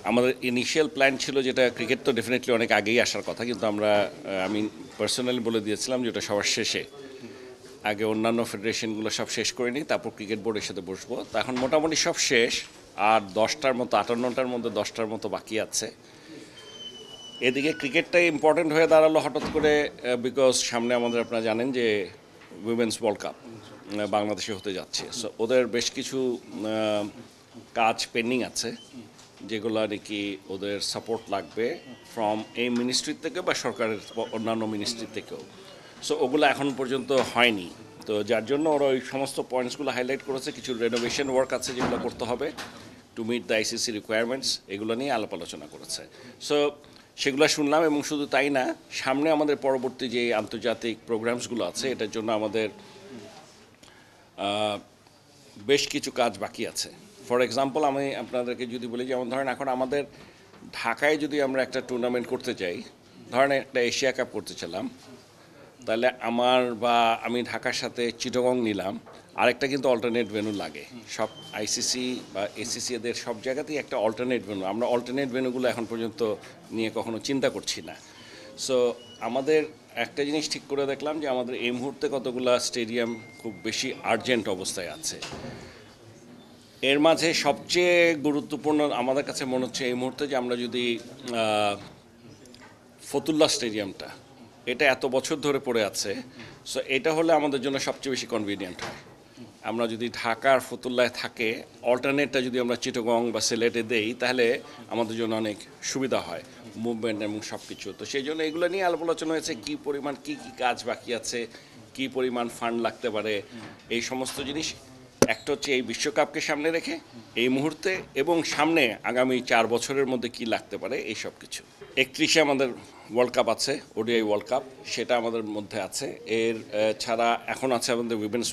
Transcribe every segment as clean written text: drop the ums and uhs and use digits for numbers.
আমাদের initial plan ছিল যেটা ক্রিকেট তো ডেফিনেটলি অনেক আগেই আসার কথা, কিন্তু আমি পার্সোনালি বলে দিয়েছিলাম যে ওটা সবার শেষে, আগে অন্যান্য ফেডারেশনগুলো সব শেষ করে নিই, তারপর ক্রিকেট বোর্ডের সাথে বসবো। তো এখন মোটামুটি সব শেষ, আর 10টার মতো 58টার মধ্যে 10টার মতো বাকি আছে। এদিকে ক্রিকেটটাই ইম্পর্টেন্ট হয়ে দাঁড়ালো হঠাৎ করে, বিকজ সামনে আমাদের আপনারা জানেন যে উইমেন্স ওয়ার্ল্ড কাপ বাংলাদেশে হতে যাচ্ছে। সো ওদের বেশ কিছু কাজ পেন্ডিং আছে, যেগুলো নাকি ওদের সাপোর্ট লাগবে ফ্রম এই মিনিস্ট্রি থেকে বা সরকারের অন্যান্য মিনিস্ট্রি থেকেও। সো ওগুলো এখন পর্যন্ত হয়নি। তো যার জন্য ওরা ওই সমস্ত পয়েন্টসগুলো হাইলাইট করেছে। কিছু রেনোভেশন ওয়ার্ক আছে যেগুলো করতে হবে to meet the ICC requirements, এগুলো নিয়ে আলাপ আলোচনা করেছে। সো সেগুলো শুনলাম, এবং শুধু তাই না, সামনে আমাদের পরবর্তী যে আন্তর্জাতিক প্রোগ্রামসগুলো আছে এটার জন্য আমাদের বেশ কিছু কাজ বাকি আছে। ফর এক্সাম্পল, আমি আপনাদেরকে যদি বলি, যেমন ধরেন এখন আমাদের ঢাকায় যদি আমরা একটা টুর্নামেন্ট করতে চাই, ধরেন একটা এশিয়া কাপ করতে চাইলাম, তাহলে আমি ঢাকার সাথে চিটাগং নিলাম, আরেকটা কিন্তু অল্টারনেট ভেন্যু লাগে। সব আইসিসি বা এসিসি এদের সব জায়গাতেই একটা অল্টারনেট ভেন্যু, আমরা অল্টারনেট ভেন্যুগুলো এখন পর্যন্ত নিয়ে কখনো চিন্তা করছি না। সো আমাদের একটা জিনিস ঠিক করে দেখলাম যে আমাদের এই মুহূর্তে কতগুলো স্টেডিয়াম খুব বেশি আর্জেন্ট অবস্থায় আছে। এর মাঝে সবচেয়ে গুরুত্বপূর্ণ আমাদের কাছে মনে হচ্ছে এই মুহূর্তে যে আমরা যদি ফতুল্লা স্টেডিয়ামটা, এটা এত বছর ধরে পড়ে আছে, সো এটা হলে আমাদের জন্য সবচেয়ে বেশি কনভিনিয়েন্ট হয়। আমরা যদি ঢাকার ফতুল্লায় থাকে, অল্টারনেটটা যদি আমরা চিটাগং বা সিলেটে দেই, তাহলে আমাদের জন্য অনেক সুবিধা হয় মুভমেন্ট এবং সব কিছু। তো সেই জন্য এগুলো নিয়ে আলাপ আলোচনা হয়েছে, কী পরিমাণ কী কাজ বাকি আছে, কী পরিমাণ ফান্ড লাগতে পারে, এই সমস্ত জিনিস। একটা হচ্ছে এই বিশ্বকাপকে সামনে রেখে এই মুহূর্তে, এবং সামনে আগামী 4 বছরের মধ্যে কি লাগতে পারে এই সব কিছু। 31-এ আমাদের ওয়ার্ল্ড কাপ আছে, ওডিআই ওয়ার্ল্ড কাপ, সেটা আমাদের মধ্যে আছে। এর ছাড়া এখন আছে আমাদের উইমেন্স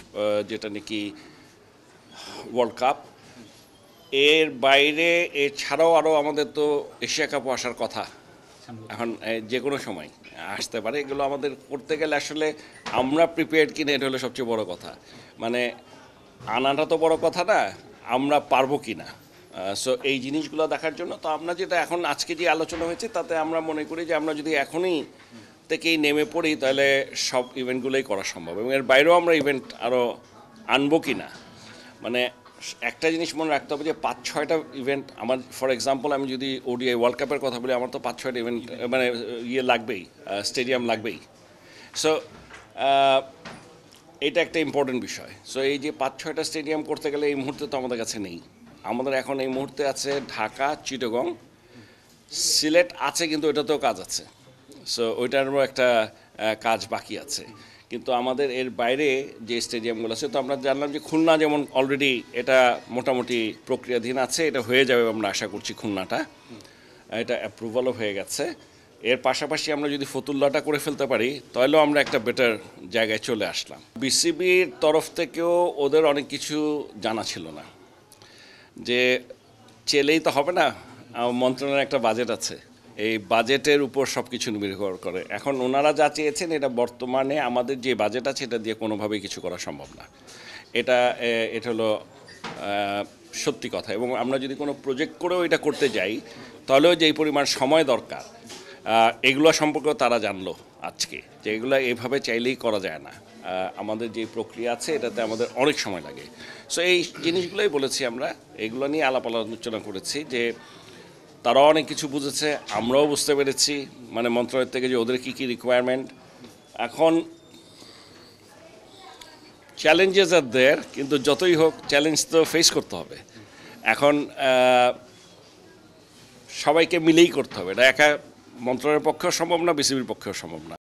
যেটা নাকি ওয়ার্ল্ড কাপ। এর বাইরে এছাড়াও আরও আমাদের তো এশিয়া কাপও আসার কথা, এখন যে কোনো সময় আসতে পারে। এগুলো আমাদের করতে গেলে আসলে আমরা প্রিপেয়ার্ড কিনা, এটা হলো সবচেয়ে বড় কথা। মানে আনাটা তো বড় কথা না, আমরা পারবো কি না। সো এই জিনিসগুলো দেখার জন্য তো আমরা যেটা এখন আজকে যে আলোচনা হয়েছে, তাতে আমরা মনে করি যে আমরা যদি এখনই থেকেই নেমে পড়ি, তাহলে সব ইভেন্টগুলোই করা সম্ভব, এবং এর বাইরেও আমরা ইভেন্ট আরও আনবো কি না। মানে একটা জিনিস মনে রাখতে হবে যে 5-6টা ইভেন্ট আমার, ফর এক্সাম্পল আমি যদি ওডিআই ওয়ার্ল্ড কাপের কথা বলি, আমার তো 5-6টা ইভেন্ট মানে লাগবেই, স্টেডিয়াম লাগবেই। সো এটা একটা ইম্পর্টেন্ট বিষয়। সো এই যে 5-6টা স্টেডিয়াম করতে গেলে এই মুহূর্তে তো আমাদের কাছে নেই। আমাদের এখন এই মুহূর্তে আছে ঢাকা, চিটাগং, সিলেট আছে, কিন্তু ওইটাতেও কাজ আছে। সো ওইটারও একটা কাজ বাকি আছে। কিন্তু আমাদের এর বাইরে যে স্টেডিয়ামগুলো আছে, তো আমরা জানলাম যে খুলনা যেমন অলরেডি এটা মোটামুটি প্রক্রিয়াধীন আছে, এটা হয়ে যাবে আমরা আশা করছি। খুলনাটা এটা অ্যাপ্রুভালও হয়ে গেছে। এর পাশাপাশি আমরা যদি ফতুল্লাটা করে ফেলতে পারি, তাহলেও আমরা একটা বেটার জায়গায় চলে আসলাম। বিসিবির তরফ থেকেও ওদের অনেক কিছু জানা ছিল না, যে চেলেই তো হবে না, মন্ত্রণালয়ের একটা বাজেট আছে, এই বাজেটের উপর সব কিছু নির্ভর করে। এখন ওনারা যা চেয়েছেন, এটা বর্তমানে আমাদের যে বাজেট আছে এটা দিয়ে কোনোভাবেই কিছু করা সম্ভব না। এটা হলো সত্যি কথা। এবং আমরা যদি কোনো প্রজেক্ট করেও এটা করতে যাই, তাহলেও যেই পরিমাণ সময় দরকার, এগুলো সম্পর্কেও তারা জানলো আজকে, যে এগুলো এভাবে চাইলেই করা যায় না। আমাদের যে প্রক্রিয়া আছে এটাতে আমাদের অনেক সময় লাগে। সো এই জিনিসগুলোই বলেছি আমরা, এগুলো নিয়ে আলাপ আলোচনা করেছি, যে তারাও অনেক কিছু বুঝেছে, আমরাও বুঝতে পেরেছি, মানে মন্ত্রণালয় থেকে যে ওদের কী কী রিকোয়ারমেন্ট। এখন চ্যালেঞ্জেস আর দেয়ার, কিন্তু যতই হোক চ্যালেঞ্জ তো ফেস করতে হবে। এখন সবাইকে মিলেই করতে হবে, এটা একা মন্ত্রণালয়ের পক্ষেও সম্ভব না, বিসিবির পক্ষেও সম্ভব না।